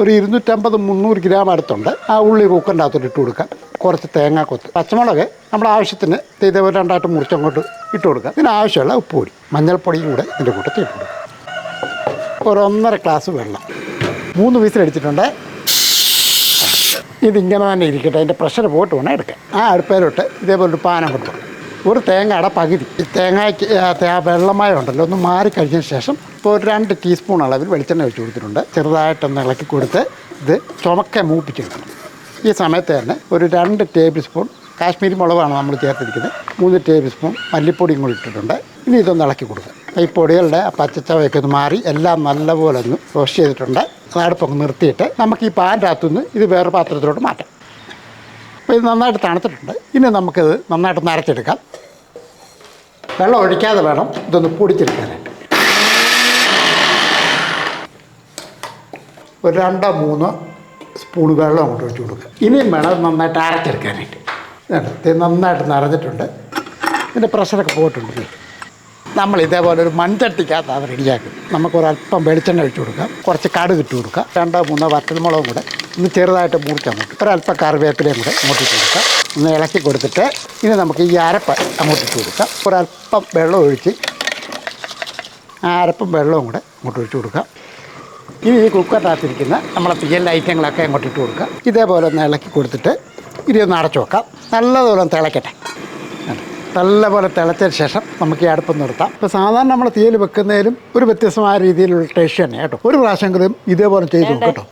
ഒരു 250-300 ഗ്രാം അടുത്തുണ്ട്. ആ ഉള്ളി കുക്കറിൻ്റെ അകത്തോട്ട് ഇട്ട് കൊടുക്കാം. കുറച്ച് തേങ്ങാക്കൊത്ത്, പച്ചമുളക് നമ്മുടെ ആവശ്യത്തിന് ഇതേപോലെ രണ്ടായിട്ട് മുറിച്ചങ്ങോട്ട് ഇട്ട് കൊടുക്കാം. ഇതിന് ആവശ്യമുള്ള ഉപ്പുപൊടി, മഞ്ഞൾപ്പൊടിയും കൂടെ ഇതിൻ്റെ കൂട്ടത്തിൽ ഇട്ട് കൊടുക്കാം. ഒരു 1.5 ഗ്ലാസ് വെള്ളം. 3 വിസിലടിച്ചിട്ടുണ്ട്. ഇതിങ്ങനെ തന്നെ ഇരിക്കട്ടെ, അതിൻ്റെ പ്രഷർ പോയിട്ട് വേണം എടുക്കാൻ. ആ അടുപ്പയിലോട്ട് ഇതേപോലെ ഒരു പാനം കൊടുക്കും. ഒരു തേങ്ങയുടെ പകുതി ഈ തേങ്ങയ്ക്ക് വെള്ളമയം ഉണ്ടല്ലോ ഒന്ന് മാറിക്കഴിഞ്ഞതിന് ശേഷം ഇപ്പോൾ ഒരു 2 ടീസ്പൂൺ അളവിൽ വെളിച്ചെണ്ണ ഒഴിച്ച് കൊടുത്തിട്ടുണ്ട്. ചെറുതായിട്ടൊന്ന് ഇളക്കി കൊടുത്ത് ഇത് ചുമക്കെ മൂപ്പിച്ചെടുക്കണം. ഈ സമയത്ത് തന്നെ ഒരു 2 ടേബിൾ സ്പൂൺ കാശ്മീരി മുളകാണ് നമ്മൾ ചേർത്തിരിക്കുന്നത്. 3 ടേബിൾ സ്പൂൺ മല്ലിപ്പൊടിയും കൂടി ഇട്ടിട്ടുണ്ട്. ഇനി ഇതൊന്ന് ഇളക്കി കൊടുക്കുക. ഈ പൊടികളുടെ പച്ചച്ചവയൊക്കെ ഒന്ന് മാറി എല്ലാം നല്ലപോലെ ഒന്ന് റോസ്റ്റ് ചെയ്തിട്ടുണ്ട്. അടുപ്പൊക്കെ നിർത്തിയിട്ട് നമുക്ക് ഈ പാൻ്റെ അകത്തുനിന്ന് ഇത് വേറെ പാത്രത്തിലോട്ട് മാറ്റാം. അപ്പോൾ ഇത് നന്നായിട്ട് തണുത്തിട്ടുണ്ട്. ഇനി നമുക്കിത് നന്നായിട്ട് നരച്ചെടുക്കാം. വെള്ളം ഒഴിക്കാതെ വേണം ഇതൊന്ന് പൊടിച്ചെടുക്കാനായിട്ട്. ഒരു 2-3 സ്പൂൺ വെള്ളം അങ്ങോട്ട് ഒഴിച്ച് കൊടുക്കുക. ഇനിയും വേണം നന്നായിട്ട് അരച്ചെടുക്കാനായിട്ട്. ഇത് നന്നായിട്ട് നിറഞ്ഞിട്ടുണ്ട്. ഇതിൻ്റെ പ്രഷറൊക്കെ പോയിട്ടുണ്ട്. നമ്മൾ ഇതേപോലെ ഒരു മൺചട്ടിക്കകത്ത് അത് റെഡിയാക്കും. നമുക്കൊരല്പം വെളിച്ചെണ്ണ ഒഴിച്ച് കൊടുക്കാം. കുറച്ച് കടുക് ഇട്ട് കൊടുക്കാം. 2-3 വറ്റൽമുളകും കൂടെ ഒന്ന് ചെറുതായിട്ട് മുറിച്ചങ്ങോട്ട് ഒരല്പം കറിവേപ്പിലയും കൂടെ അങ്ങോട്ട് ഇട്ട് കൊടുക്കാം. ഒന്ന് ഇളക്കി കൊടുത്തിട്ട് ഇനി നമുക്ക് ഈ അരപ്പ് അങ്ങോട്ട് ഇട്ട് കൊടുക്കാം. ഒരല്പം വെള്ളം ഒഴിച്ച് ആ അരപ്പും വെള്ളവും കൂടെ അങ്ങോട്ട് ഒഴിച്ച് കൊടുക്കാം. ഇനി ഈ കുക്കറിനകത്തിരിക്കുന്ന നമ്മളെ തീയൽ ഐറ്റങ്ങളൊക്കെ അങ്ങോട്ട് ഇട്ട് കൊടുക്കാം. ഇതേപോലെ ഒന്ന് ഇളക്കി കൊടുത്തിട്ട് ഇനി ഒന്ന് അടച്ചു വെക്കാം. നല്ലതുപോലെ തിളയ്ക്കട്ടെ. നല്ലപോലെ തിളച്ചതിന് ശേഷം നമുക്ക് ഈ അടുപ്പ് നിർത്താം. ഇപ്പോൾ സാധാരണ നമ്മൾ തീയൽ വെക്കുന്നതിലും ഒരു വ്യത്യസ്തമായ രീതിയിലുള്ള ടേസ്റ്റ് തന്നെ കേട്ടോ. ഒരു പ്രാവശ്യമെങ്കിലും ഇതേപോലെ ചെയ്ത് നോക്കും കേട്ടോ.